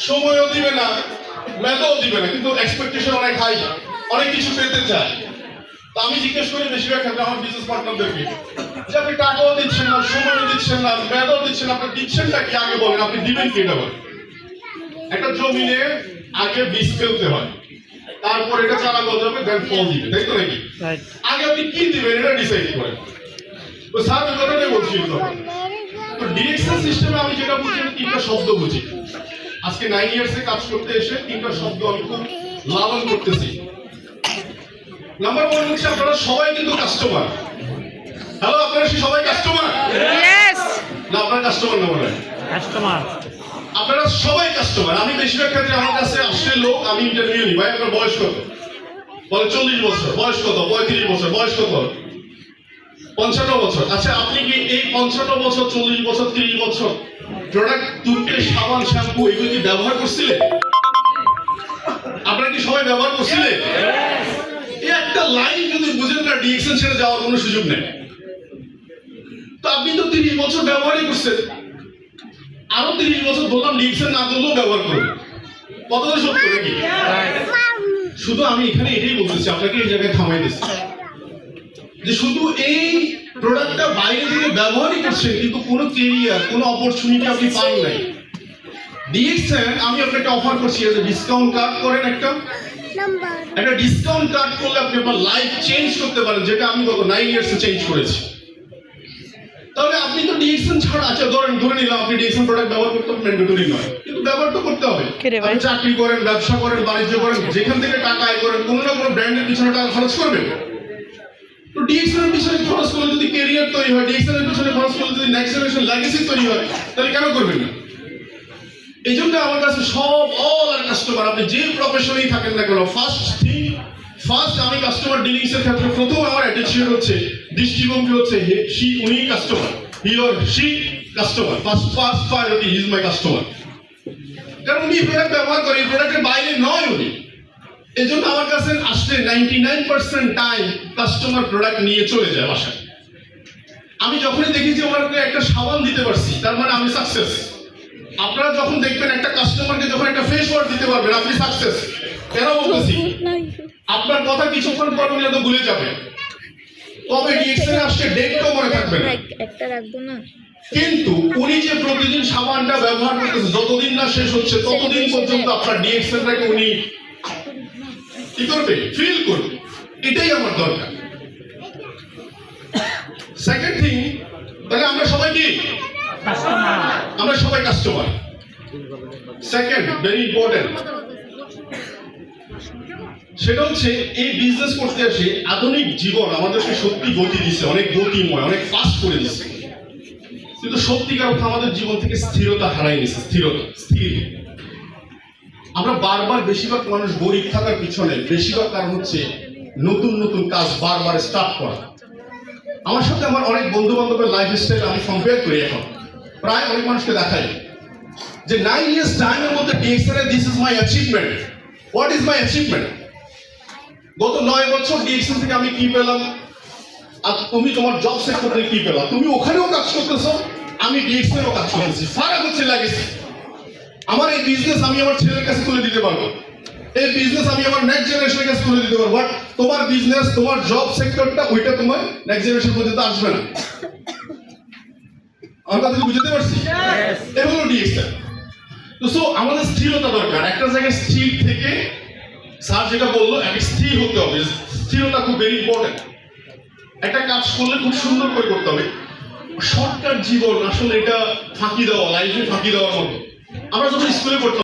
সময়ও দিবে না, মেধাও দিবে না, কিন্তু এক্সপেকটেশন অনেক হাই, অনেক কিছু পেতে চায়। তো আমি জিজ্ঞেস করি বেশিরভাগ ক্ষেত্রে আমার বিজনেস পার্টনারদেরকে যে আপনি টাকাও দিচ্ছেন না, সময়ও দিচ্ছেন না, মেধাও দিচ্ছেন, আপনি দিচ্ছেনটা কি আগে বলেন, আপনি দিবেন কি এটা বলেন। একটা জমিনে আগে বীজ ফেলতে হয়, তারপর এটা চারা গজাবে, দেন ফল দিবে, তাই তো নাকি? আগে আপনি কি দিবেন এটা ডিসাইড করেন। তো স্যার ওই কথাটাই বলছিল তখন। তো ডিরেকশন সিস্টেমে আমি যেটা বুঝি, আমি তিনটা শব্দ বুঝি। আজকে 9 ইয়ার্সে কাজ করতে এসে তিনটা শব্দ আমি খুব লালন করতেছি। নাম্বার 1 হচ্ছে আপনারা সবাই কিন্তু কাস্টমার। হ্যালো, আপনারা কি সবাই কাস্টমার? ইয়েস। না, আপনারা কাস্টমার না বলেন? কাস্টমার। আপনারা সবাই কাস্টমার। আমি বেশিরভাগ ক্ষেত্রে আমার কাছে আসলে লোক, আমি ইন্টারভিউ নিই, ভাই আপনার বয়স কত? বলে 40 বছর। বয়স কত? 35 বছর। বয়স কত? 55 বছর। আচ্ছা, আপনি কি এই 55 বছর, 40 বছর, 30 বছর প্রোডাক্ট, টুথপেস্ট, সাবান, শ্যাম্পু এগুলো কি ব্যবহার করছিলেন? আপনারা কি সবাই ব্যবহার করছিলেন? এই একটা লাইন যদি বুঝেন না, ডিএক্সএন ছেড়ে যাওয়ার কোনো সুযোগ নেই। তো আপনি তো 30 বছর ব্যবহারই করছেন, আরো 30 বছর বললাম ডিএক্সএন না করলেও ব্যবহার করবেন। কতটা সত্য নাকি? শুধু আমি এখানে এটাই বলতেছি, আপনাকে এই জায়গায় থামাই দিচ্ছি যে শুধু এই প্রোডাক্টটা বাইরে থেকে ব্যবহারই করছেন, কিন্তু কোনো কেরিয়ার, কোনো অপরচুনিটি আপনি পান নাই। ডিএক্সএন আমি আপনাকে অফার করছি, যে ডিসকাউন্ট কার্ড করেন, একটা ডিসকাউন্ট কার্ড করলে আপনি আপনার লাইফ চেঞ্জ করতে পারেন, যেটা আমি গত 9 ইয়ার্সে চেঞ্জ করেছি। তাহলে আপনি তো ডিএক্সএন ছাড়া, আচ্ছা ধরে নিলাম আপনি ডিএক্সএন প্রোডাক্ট ব্যবহার করতে ম্যান্ডেটরি নয়, কিন্তু ব্যবহার তো করতে হবে। আপনি চাকরি করেন, ব্যবসা করেন, বাণিজ্য করেন, যেখান থেকে টাকা আয় করেন, কোনো না কোনো ব্র্যান্ডের পিছনে টাকা খরচ করবেন। তো ডিএক্সএন এর পিছনে খরচ করলে যদি ক্যারিয়ার তৈরি হয়, ডিএক্সএন এর পিছনে খরচ করলে যদি নেক্সট জেনারেশন লেগেসি তৈরি হয়, তাহলে কেন করবেন না? এই জন্য আমার কাছে সব অল আর কাস্টমার, আপনি যে প্রফেশনেই থাকেন না কেন, ফার্স্ট আমি কাস্টমার ডিলিংস এর ক্ষেত্রে প্রথম আমার অ্যাটিটিউড হচ্ছে, দৃষ্টিভঙ্গি হচ্ছে, উনি customer, he or she customer, first priority is my customer. কারণ উনি প্রোডাক্ট ব্যবহার করে, এই প্রোডাক্টের বাইরে নয় উনি। এই জন্য আমার কাছে আসলে 99% টাইম কাস্টমার প্রোডাক্ট নিয়ে চলে যায় বাসায়। আমি যখনই দেখি যে ওনাকে একটা সাবান দিতে পারছি, তার মানে আমি সাকসেস। আপনারা যখন দেখবেন একটা কাস্টমারকে যখন একটা ফেস ওয়াশ দিতে পারবেন, আপনি সাকসেস। কেন বলতেছি? আপনার কথা কিছুক্ষণ পর উনি তো ভুলে যাবে, তবে ডিএক্সএন আসছে ডেটটাও মনে থাকবে না। একটা রাখবো না, কিন্তু উনি যে প্রতিদিন সাবানটা ব্যবহার করতেছে, যতদিন না শেষ হচ্ছে ততদিন পর্যন্ত আপনার ডিএক্সএনটাকে উনি কি করবে? ফিল করবে। এটাই আমার দরকার। সেকেন্ড থিং, তাহলে আমরা সবাই কি? আমরা সবাই কাস্টমার। সেকেন্ড, ভেরি ইম্পর্টেন্ট, সেটা হচ্ছে এই বিজনেস করতে এসে আধুনিক জীবন আমাদেরকে সত্যি গতি দিচ্ছে, অনেক গতিময়, অনেক ফাস্ট করে দিচ্ছে, কিন্তু সত্যিকার অর্থে আমাদের জীবন থেকে স্থিরতা হারাই নিচ্ছে। স্থির আমরা বারবার, বেশিরভাগ মানুষ গরিব থাকার পিছনে বেশিরভাগ কারণ হচ্ছে নতুন নতুন কাজ বারবার স্টার্ট করা। আমার সাথে আমার অনেক বন্ধু বান্ধবের লাইফস্টাইল আমি কম্পেয়ার করি, এখন প্রায় অনেক মানুষকে দেখাই যে 9 ইয়ার্স টাইমের মধ্যে DXN this is my achievement. What is my achievement? গত 9 বছর ডিএক্সএন থেকে আমি কি পেলাম, আর তুমি তোমার জব সেক্টর থেকে কি পেলাম? তুমি ওখানেও কাজ করতেছো, আমি ডিএক্সএনও কাজ করতেছি। ফারাক হচ্ছে লাগেছে, আমার এই বিজনেস আমি আমার ছেলের কাছে তুলে দিতে পারবো, এই বিজনেস আমি আমার নেক্সট জেনারেশনের কাছে তুলে দিতে পারবো। বাট তোমার বিজনেস, তোমার জব সেক্টরটা, ওইটা তোমার নেক্সট জেনারেশন পর্যন্ত আসবে না। আমার কথা বুঝতে পারছি? এগুলো ডিএক্সএন। তো সো আমাদের স্থিরতা দরকার, একটা জায়গায় স্থির থেকে, স্যার যেটা বললো, একটা স্থির হতে হবে। স্থিরতা খুব ভেরি ইম্পর্টেন্ট। একটা কাজ করলে খুব সুন্দর করে করতে হবে। শর্টকাট জীবন আসলে এটা ফাঁকি দেওয়া, লাইফে ফাঁকি দেওয়ার মতো। আমরা যখন স্কুলে পড়তাম